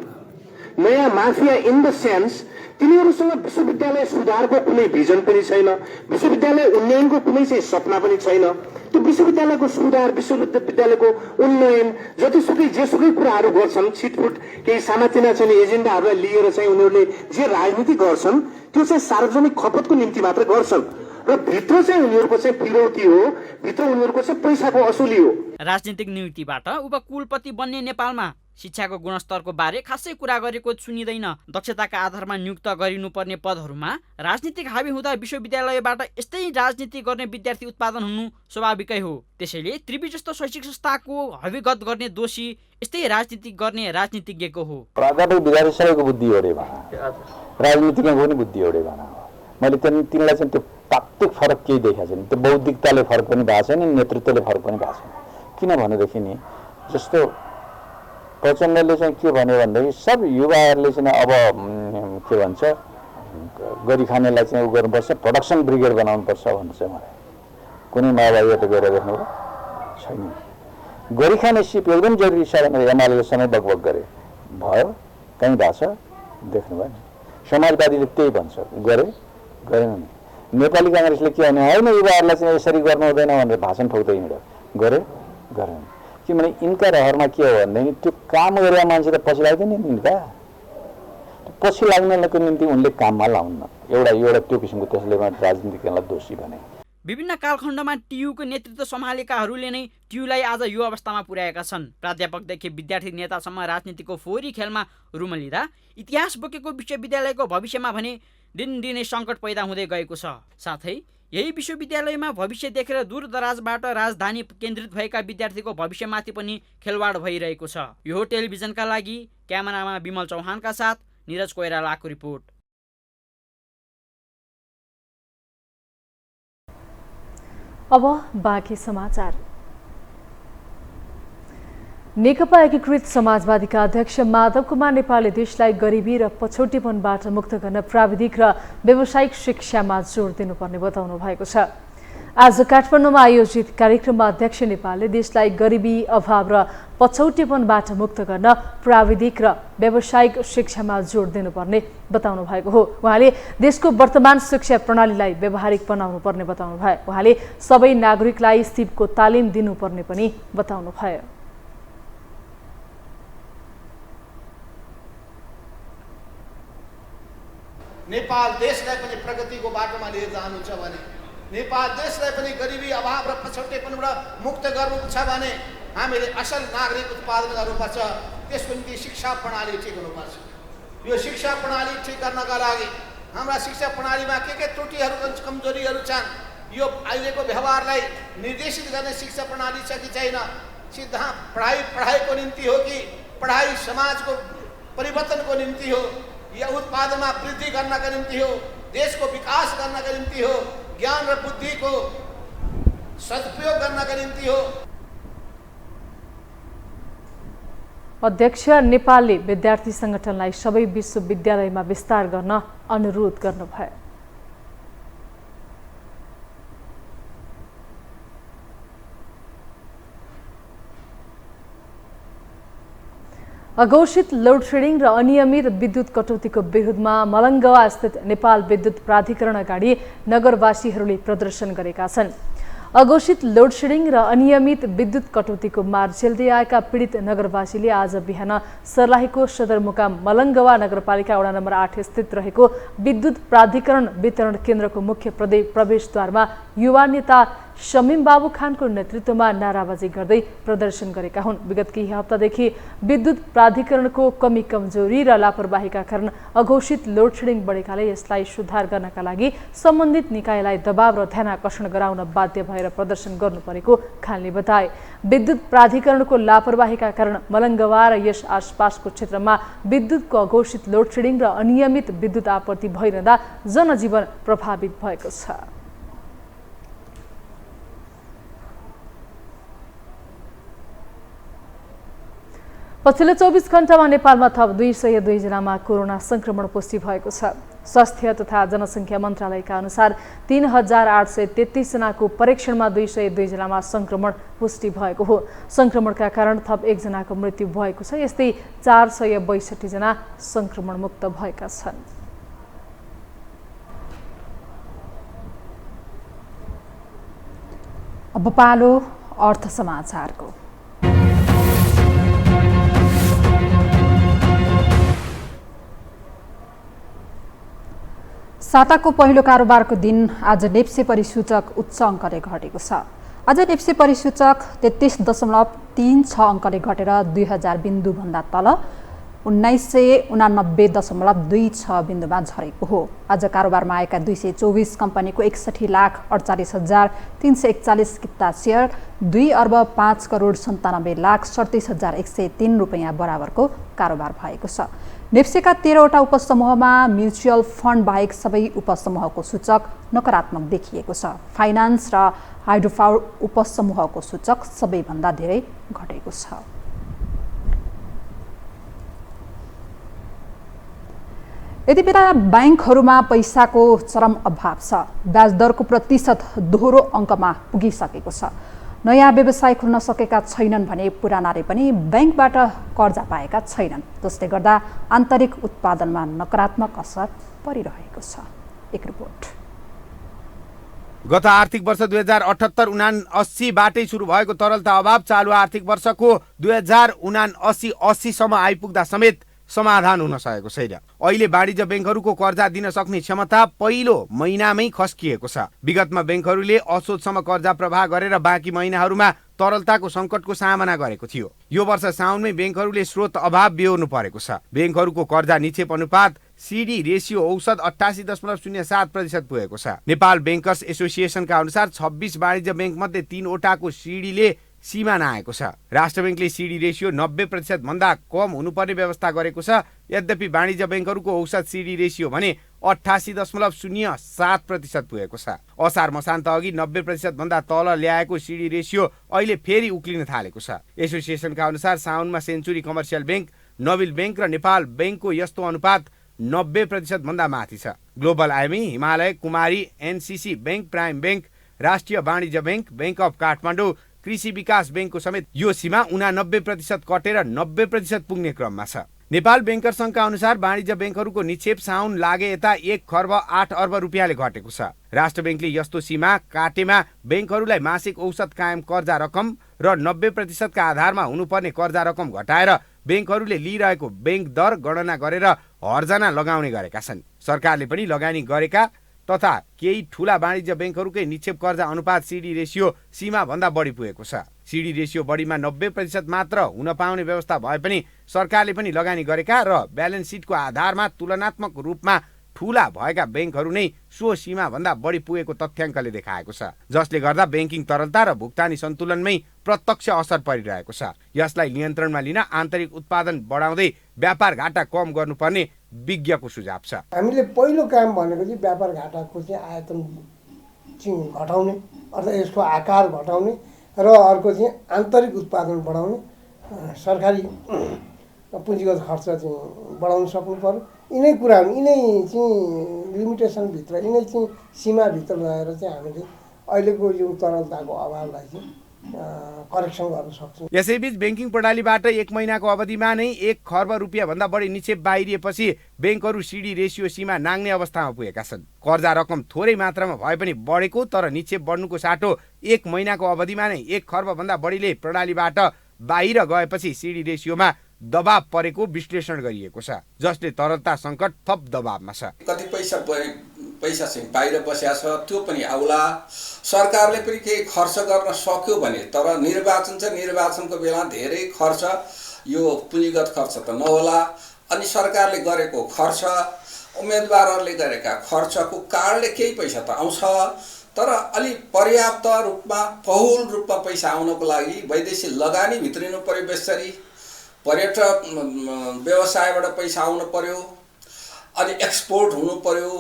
नयाँ माफिया इन द सेन्स तिनीहरूसँग विश्वविद्यालय सुधारको कुनै भिजन पनि छैन, विश्वविद्यालय उन्नयनको कुनै चाहिँ सपना पनि छैन। त्यो विश्वविद्यालयको सुधार, विश्वविद्यालयको उन्नयन, जतिसुकै जेसुकै कुराहरू गर्छन्, छिटफुट केही सानातिना चाहिँ एजेन्डाहरूलाई लिएर चाहिँ उनीहरूले जे राजनीति गर्छन् त्यो चाहिँ सार्वजनिक खपतको निम्ति मात्र गर्छन् र भित्र चाहिँ उनीहरूको चाहिँ फिरौती हो, भित्र उनीहरूको चाहिँ पैसाको असुली हो।
राजनीतिक नियुक्तिबाट उपकुलपति बन्ने नेपालमा शिक्षाको गुणस्तरको बारे खासै कुरा गरेको सुनिँदैन। दक्षताका आधारमा नियुक्त गरिनुपर्ने पदहरूमा राजनीतिक हावी हुँदा विश्वविद्यालयबाट यस्तै राजनीति गर्ने विद्यार्थी उत्पादन हुनु स्वाभाविकै हो। त्यसैले त्रिभुवन जस्तो शैक्षिक संस्थाको हविगत गर्ने दोषी यस्तै राजनीति गर्ने राजनीतिज्ञको हो।
प्राध्यापक विद्यार्थी सबैको बुद्धि एउटै भएन, राजनीतिमा पनि बुद्धि एउटै भएन। मैले तिनलाई चाहिँ त्यो तात्विक फरक केही देखाएको छैन। त्यो बौद्धिकताले फरक पनि भएको छैन, नेतृत्वले फरक पनि भएको छैन। किन भनेदेखि नि जस्तो प्रचण्डले चाहिँ के भन्यो भनेदेखि सब युवाहरूले चाहिँ अब के भन्छ गरिखानेलाई चाहिँ उ गर्नुपर्छ, प्रोडक्सन ब्रिगेड बनाउनुपर्छ भन्छ। मलाई कुनै माओवादीबाट गएर देख्नु छैन। गरिखाने सिप एकदम जरुरी छ भनेर एमाले समय बगबग गरे, भयो कहीँ भएको छ देख्नुभयो नि। समाजवादीले त्यही भन्छ, गरेन नि। नेपाली काङ्ग्रेसले के भने होइन युवाहरूलाई चाहिँ यसरी गर्नु हुँदैन भनेर भाषण ठोक्दै हिँड्यो, गरेन। किनभने यिनका रहरमा के हो भनेदेखि त्यो काम गरेर मान्छे त पछि लाग्दैन नि त, पछि लाग्नको निम्ति उनले काममा लाउन्न। एउटा त्यो किसिमको, त्यसले राजनीतिज्ञलाई दोषी भने।
विभिन्न कालखण्डमा टियुको नेतृत्व सम्हालेकाहरूले नै टियुलाई आज यो अवस्थामा पुर्याएका छन्। प्राध्यापकदेखि विद्यार्थी नेतासम्म राजनीतिको फोहोरी खेलमा रुमलिँदा इतिहास बोकेको विश्वविद्यालयको भविष्यमा भने दिनदिनै सङ्कट पैदा हुँदै गएको छ। साथै यही विश्वविद्यालयमा भविष्य देखेर दूरदराजबाट राजधानी केन्द्रित भएका विद्यार्थीको भविष्यमाथि पनि खेलवाड भइरहेको छ। यो टेलिभिजनका लागि क्यामेरामा विमल चौहानका साथ निरज कोइरालाको रिपोर्ट।
अब बाँकी समाचार। नेकपा एकीकृत समाजवादीका अध्यक्ष माधव कुमार नेपालले देशलाई गरिबी र पछौटेपनबाट मुक्त गर्न प्राविधिक र व्यावसायिक शिक्षामा जोड दिनुपर्ने बताउनु भएको छ। आज काठमाडौँमा आयोजित कार्यक्रममा अध्यक्ष नेपालले देशलाई गरिबी, अभाव र पछौटेपनबाट मुक्त गर्न प्राविधिक र व्यावसायिक शिक्षामा जोड दिनुपर्ने बताउनु भएको हो। उहाँले देशको वर्तमान शिक्षा प्रणालीलाई व्यावहारिक बनाउनु पर्ने बताउनु भयो। उहाँले सबै नागरिकलाई सिपको तालिम दिनुपर्ने पनि बताउनु भयो।
नेपाल देशलाई पनि प्रगतिको बाटोमा लिएर जानुहुन्छ भने, नेपाल देशलाई पनि गरिबी, अभाव र पछौटेपनबाट मुक्त गर्नु छ भने हामीले असल नागरिक उत्पादन गर्नुपर्छ। त्यसको निम्ति शिक्षा प्रणाली ठिक हुनुपर्छ। यो शिक्षा प्रणाली ठिक गर्नका लागि हाम्रा शिक्षा प्रणालीमा के त्रुटिहरू, कमजोरीहरू छन्, यो अहिलेको व्यवहारलाई निर्देशित गर्ने शिक्षा प्रणाली छ कि छैन? सिद्धान्त पढाइको निम्ति हो कि पढाइ समाजको परिवर्तनको निम्ति हो, या उत्पादनमा वृद्धि गर्नका निम्ति हो, देशको विकास गर्नका निम्ति हो, ज्ञान र बुद्धिको सदुपयोग गर्नका निम्ति हो?
अध्यक्ष नेपालले विद्यार्थी संगठनलाई सबै विश्वविद्यालयमा विस्तार गर्न अनुरोध गर्नुभयो। अघोषित लोड शेडिङ र अनियमित विद्युत कटौतीको विरोधमा मलङ्गवा स्थित नेपाल विद्युत प्राधिकरण अगाडि नगरवासीहरूले प्रदर्शन गरेका छन्। अघोषित लोड शेडिङ र अनियमित विद्युत कटौतीको मार झेल्दै आएका पीडित नगरवासीले आज बिहान सर्लाहीको सदरमुकाम मलङ्गवा नगरपालिका वडा नम्बर 8 स्थित रहेको विद्युत प्राधिकरण वितरण केन्द्रको मुख्य प्रवेशद्वारमा युवा नेता शमीम बाबु खानको नेतृत्वमा नाराबाजी गर्दै प्रदर्शन गरेका हुन्। विगत केही हप्तादेखि विद्युत प्राधिकरणको कमी कमजोरी र लापरवाहीका कारण अघोषित लोड शेडिङ बढेकाले यसलाई सुधार गर्नका लागि सम्बन्धित निकायलाई दबाव र ध्यानाकर्षण गराउन बाध्य भएर प्रदर्शन गर्नुपरेको खानले बताए। विद्युत प्राधिकरणको लापरवाहीका कारण मलङ्गवा र यस आसपासको क्षेत्रमा विद्युतको अघोषित लोड शेडिङ र अनियमित विद्युत आपूर्ति भइरहँदा जनजीवन प्रभावित भएको छ। पछिल्लो 24 घण्टामा नेपालमा थप 202 जनामा कोरोना संक्रमण पुष्टि भएको छ। स्वास्थ्य तथा जनसङ्ख्या मन्त्रालयका अनुसार 3833 जनाको परीक्षणमा 202 जनामा संक्रमण पुष्टि भएको हो। संक्रमणका कारण थप 1 जनाको मृत्यु भएको छ। यस्तै 462 जना संक्रमण मुक्त भएका छन्।
अब पालो अर्थ समाचारको। साताको पहिलो कारोबारको दिन आज नेप्से परिसूचक उच्च अङ्कले घटेको छ। आज नेप्से परिसूचक 33.36 अङ्कले घटेर 2000 बिन्दुभन्दा तल 1989.26 बिन्दुमा झरेको हो। आज कारोबारमा आएका 224 कम्पनीको 61,38,341 किता सेयर 2,05,97,37,103 रुपैयाँ बराबरको कारोबार भएको छ। नेप्सेका 13वटा उपसमूहमा म्युचुअल फन्ड बाहेक सबै उपसमूहको सूचक नकारात्मक देखिएको छ। फाइनान्स र हाइड्रोपावर उपसमूहको सूचक सबैभन्दा धेरै घटेको छ। यति बेला ब्याङ्कहरूमा पैसाको चरम अभाव छ। ब्याज दरको प्रतिशत दोहोरो अङ्कमा पुगिसकेको छ। नयाँ व्यवसाय खुल्न सकेका छैनन् भने पुरानाले पनि ब्याङ्कबाट कर्जा पाएका छैनन्। जसले गर्दा आन्तरिक उत्पादनमा नकारात्मक असर परिरहेको छ। एक रिपोर्ट।
गत आर्थिक वर्ष 2078-79 बाटै सुरु भएको तरलता अभाव चालु आर्थिक वर्षको 2079-80 सम्म आइपुग्दा समेत समाधान हुन सकेको छैन। अहिले वाणिज्य ब्याङ्कहरूको कर्जा दिन सक्ने क्षमता पहिलो महिनामै खस्किएको छ। विगतमा ब्याङ्कहरूले असोजसम्म कर्जा प्रवाह गरेर बाँकी महिनाहरूमा तरलताको सङ्कटको सामना गरेको थियो। यो वर्ष साउनमै ब्याङ्कहरूले स्रोत अभाव बेहोर्नु परेको छ। ब्याङ्कहरूको कर्जा निक्षेप अनुपात सिडी रेसियो औसत 88.07% पुगेको छ। नेपाल ब्याङ्कर्स एसोसिएसनका अनुसार 26 वाणिज्य ब्याङ्क मध्ये 3 वटाको सिडीले सीमा नआएको छ। राष्ट्र बैंकले सिडी रेसियो 90% भन्दा कम हुनुपर्ने व्यवस्था गरेको छ। यद्यपि वाणिज्य बैंकहरूको औसत सिडी रेसियो भने 88.07% पुगेको छ। असार मसान्त अघि 90% भन्दा तल ल्याएको सिडी रेसियो अहिले फेरि उक्लिन थालेको छ। एसोसिएसनका अनुसार साउनमा century commercial bank, Nabil bank र नेपाल बैंकको यस्तो अनुपात 90% भन्दा माथि छ। Global IME, Himalaya, Kumari, NCC bank, prime bank, Rastriya Banijya bank, bank of Kathmandu, कृषि विकास बैंकको समेत यो सीमा 89% कटेर 90% पुग्ने क्रममा छ। नेपाल बैंकर संघका अनुसार वाणिज्य बैंकहरूको निक्षेप साउन लागे यता 1 खर्ब 8 अर्ब रुपियाँले घटेको छ। राष्ट्र बैंकले यस्तो सीमा काटेमा बैंकहरूलाई मासिक औसत कायम कर्जा रकम र 90% का आधारमा हुनुपर्ने कर्जा रकम घटाएर बैंकहरूले लिइरहेको बैंक दर गणना गरेर हर्जना लगाउने गरेका छन्। सरकारले पनि लगानी गरेका तथा केही ठूला वाणिज्य बैंकहरूकै निक्षेप कर्जा अनुपात सिडी रेसियो सीमा भन्दा बढी पुगेको छ। सिडी रेसियो बढीमा 90% मात्र हुन पाउने व्यवस्था भए पनि सरकारले पनि लगानी गरेका र ब्यालेन्स सिटको आधारमा तुलनात्मक रूपमा ठूला भएका बैंकहरू नै सो सीमा भन्दा बढी पुगेको तथ्याङ्कले देखाएको छ, जसले गर्दा बैंकिङ तरलता र भुक्तानी सन्तुलनमै प्रत्यक्ष असर परिरहेको छ। यसलाई नियन्त्रणमा लिन आन्तरिक उत्पादन बढाउँदै व्यापार घाटा कम गर्नुपर्ने विज्ञको सुझाव छ।
हामीले पहिलो काम भनेको चाहिँ व्यापार घाटाको चाहिँ आयतन चाहिँ घटाउने अर्थात् यसको आकार घटाउने र अर्को चाहिँ आन्तरिक उत्पादन बढाउने, सरकारी पुँजीगत खर्च चाहिँ बढाउन सक्नु पर्यो। यिनै कुराहरू यिनै चाहिँ लिमिटेसनभित्र यिनै चाहिँ सीमाभित्र रहेर चाहिँ हामीले अहिलेको यो तरलताको अभावलाई चाहिँ करेक्सन गर्न सक्छौँ।
यसैबीच बैंकिङ प्रणालीबाट 1 महिनाको अवधिमा नै 1 खर्ब रुपियाँ भन्दा बढी निक्षेप बाहिरिएपछि बैंकहरू सिडी रेसियो सीमा नाग्ने अवस्थामा पुगेका छन्। कर्जा रकम थोरै मात्रामा भए पनि बढेको तर निक्षेप बढ्नुको साटो 1 महिनाको अवधिमा नै 1 खर्ब भन्दा बढीले प्रणालीबाट बाहिर गएपछि सिडी रेसियोमा दबाव परेको विश्लेषण गरिएको छ, जसले तरलता सङ्कट थप दबावमा छ।
कति पैसा चाहिँ बाहिर बसेको छ त्यो पनि आउला। सरकारले पनि केही खर्च गर्न सक्यो भने तर निर्वाचन छ, निर्वाचनको बेला धेरै खर्च यो पुँजीगत खर्च त नहोला। अनि सरकारले गरेको खर्च उम्मेदवारहरूले गरेका खर्चको कारणले केही पैसा त आउँछ तर अलि पर्याप्त रूपमा बहुल रूपमा पैसा आउनको लागि वैदेशिक लगानी भित्रिनु पर्यो, बेसरी पर्यटक व्यवसायबाट पैसा आउनु पर्यो, अनि एक्सपोर्ट हुनु पर्यो।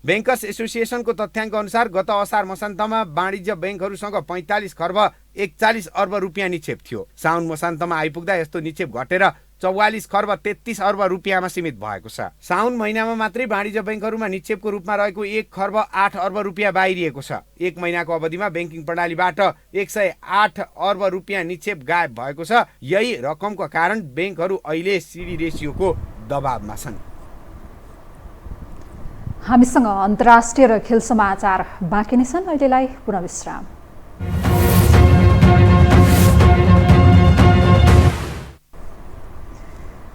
बैंकर्स एसोसिएसनको तथ्याङ्क अनुसार गत असार मसान्तमा वाणिज्य बैंकहरूसँग 45 खर्ब 41 अर्ब रुपियाँ निक्षेप थियो। साउन मसान्तमा आइपुग्दा यस्तो निक्षेप घटेर 44 खर्ब 33 अर्ब रुपियाँमा सीमित भएको छ। साउन महिनामा मात्रै वाणिज्य बैंकहरूमा निक्षेपको रूपमा रहेको 1 खर्ब 8 अर्ब रुपियाँ बाहिरिएको छ। 1 महिनाको अवधिमा बैंकिङ प्रणालीबाट 108 अर्ब रुपियाँ निक्षेप गायब भएको छ। यही रकमको कारण बैंकहरू अहिले सिडी रेसियोको दबावमा छन्।
हामीसँग अन्तर्राष्ट्रिय र खेल समाचार बाँकी नै छन्। अहिलेलाई पुनः विश्राम।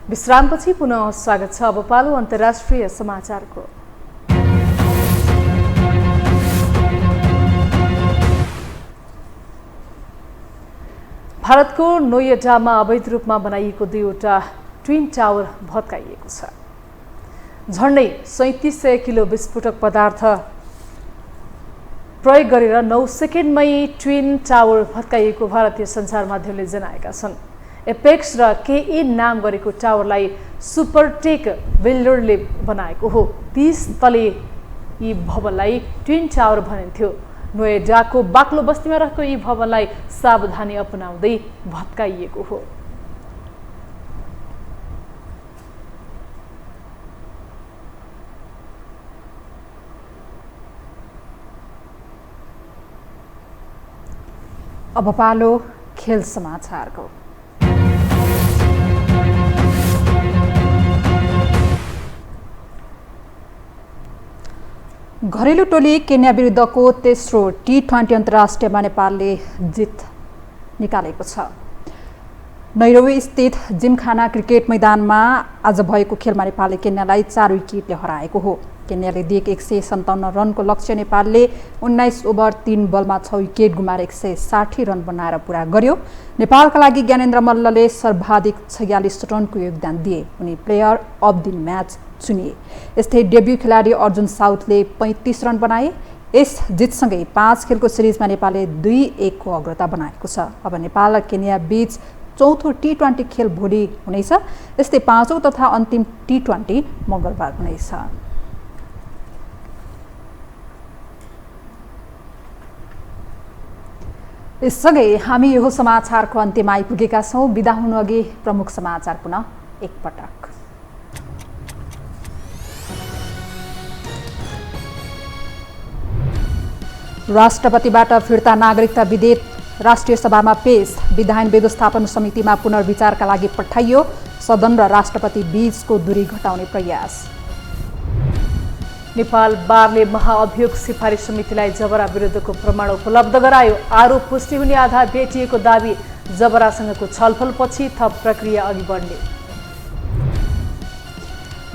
विश्रामपछि पुनः स्वागत छ। अब पालो अन्तर्राष्ट्रिय समाचारको। भारतको नोएडामा अवैध रूपमा बनाइएको 2वटा ट्विन टावर भत्काइएको छ। झन्डै 3700 किलो विस्फोटक पदार्थ प्रयोग गरेर 9 सेकेन्डमै ट्विन टावर भत्काइएको भारतीय सञ्चार माध्यमले जनाएका छन्। एपेक्स र केए नाम गरेको टावरलाई सुपरटेक बिल्डरले बनाएको हो। 30 तले यी भवनलाई ट्विन टावर भनिन्थ्यो। नोएडाको बाक्लो बस्तीमा रहेको यी भवनलाई सावधानी अपनाउँदै भत्काइएको हो।
अब पालो खेल समाचारको। घरेलु टोली केन्या विरुद्धको तेस्रो T20 अन्तर्राष्ट्रियमा नेपालले जित निकालेको छ। नैरोबी स्थित जिमखाना क्रिकेट मैदानमा आज भएको खेलमा नेपालले केन्यालाई 4 विकेटले हराएको हो। केन्याले दिएको 157 रनको लक्ष्य नेपालले 19 ओभर 3 बलमा 6 विकेट गुमाएर 160 रन बनाएर पूरा गर्यो। नेपालका लागि ज्ञानेन्द्र मल्लले सर्वाधिक 46 रनको योगदान दिए। उनी प्लेयर अफ द म्याच चुनिए। यस्तै डेब्यू खेलाडी अर्जुन साउथले 35 रन बनाए। यस जितसँगै 5 खेलको सिरिजमा नेपालले 2-1 को अग्रता बनाएको छ। अब नेपाल र केन्या बीच चौथो T20 खेल भोलि हुनेछ। यस्तै 5औं तथा अन्तिम T20 मङ्गलबार हुनेछ। यससँगै हामी यो समाचारको अन्त्यमा आइपुगेका छौँ। बिदा हुनु अघि प्रमुख समाचार पुनः एकपटक। राष्ट्रपतिबाट फिर्ता नागरिकता विधेयक राष्ट्रिय सभामा पेश। विधान व्यवस्थापन समितिमा पुनर्विचारका लागि पठाइयो। सदन र राष्ट्रपति बीचको दूरी घटाउने प्रयास।
नेपाल बारले महाअभियोग सिफारिस समितिलाई जबरा विरुद्धको प्रमाण उपलब्ध गरायो। आरोप पुष्टि हुने आधार भेटिएको दावी। जबरासँगको छलफलपछि थप प्रक्रिया अघि बढ्ने।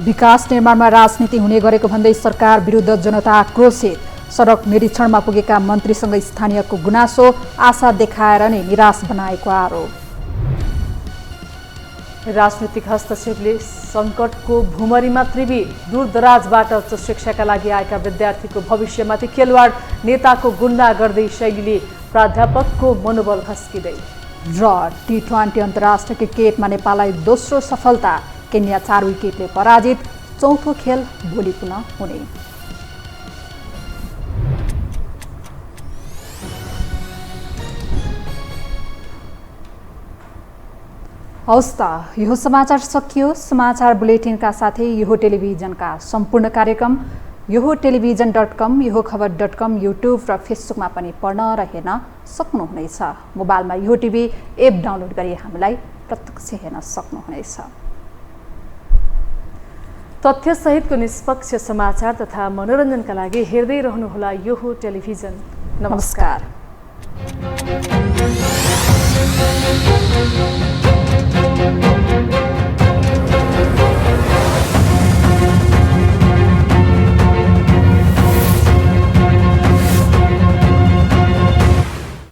विकास निर्माणमा राजनीति हुने गरेको भन्दै सरकार विरुद्ध जनता आक्रोशित। सडक निरीक्षणमा पुगेका मन्त्रीसँग स्थानीयको गुनासो। आशा देखाएर नै निराश बनाएको आरोप।
राजनीतिक हस्तक्षेपले सङ्कटको भुमरीमा त्रिवी। दूरदराजबाट उच्च शिक्षाका लागि आएका विद्यार्थीको भविष्यमाथि खेलवाड। नेताको गुन्डागर्दी शैलीले प्राध्यापकको मनोबल खस्किँदै।
र T20 अन्तर्राष्ट्रिय क्रिकेटमा नेपाललाई दोस्रो सफलता। केन्या 4 विकेटले पराजित। चौथो खेल भोलि पुनः हुने। हवस् त यो समाचार सकियो। समाचार बुलेटिनका साथै यो टेलिभिजनका सम्पूर्ण कार्यक्रम यो टेलिभिजन.com, यो खबर.com, युट्युब र फेसबुकमा पनि पढ्न र हेर्न सक्नुहुनेछ। मोबाइलमा यो टिभी एप डाउनलोड गरी हामीलाई प्रत्यक्ष हेर्न सक्नुहुनेछ।
तथ्यसहितको निष्पक्ष समाचार तथा मनोरञ्जनका लागि हेर्दै रहनुहोला यो टेलिभिजन। नमस्कार।